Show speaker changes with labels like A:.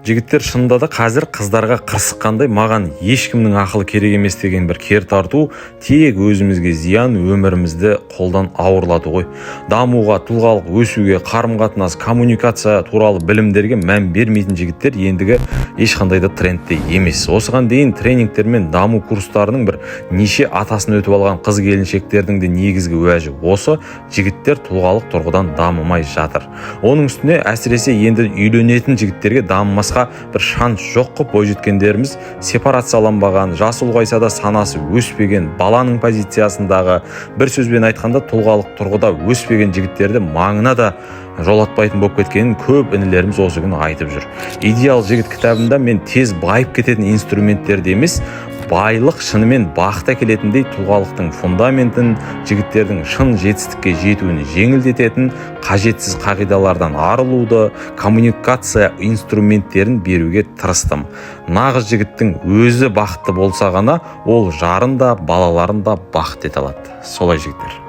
A: Жігіттер, шынында да қазір қыздарға қырсыққандай маған ешкімнің ақылы керек емес деген бір кер тарту тек өзімізге зиян, өмірімізді қолдан ауырлату ғой. Дамуға, тұлғалық өсуге, қарым-қатынас, коммуникация туралы білімдерге мән бермейтін жігіттер ендігі ешқандай да трендте емес. Осыған дейін тренингтер мен даму курстарының бір неше атасын өтіп алған қыз келіншектердің де негізгі уәжі осы: жігіттер тұлғалық тұрғыдан дамымай жатыр. Оның үстіне әсіресе енді үйленетін жігіттерге дамымасқа бір шанс жоқ қып бойжеткендеріміз сепарацияланбаған, жасы ұлғайса да санасы өспеген, баланың позициясындағы, бір сөзбен айтқанда тұлғалық тұрғыда өспеген жігіттерді маңына да жолатпайтын болып кеткенін көп інілеріміз осы күні айтып жүр. Идеал жігіт кітабында мен тез байып кететін инструменттерді емес, байлық шынымен бақыт әкелетіндей тұлғалықтың фундаментін, жігіттердің шын жетістікке жетуін жеңілдететін қажетсіз қағидалардан арылуды, коммуникация инструменттерін беруге тырыстым. Нағыз жігіттің өзі бақытты болса ғана ол жарын да, балаларын да бақыт ете алады. Солай жігіттер.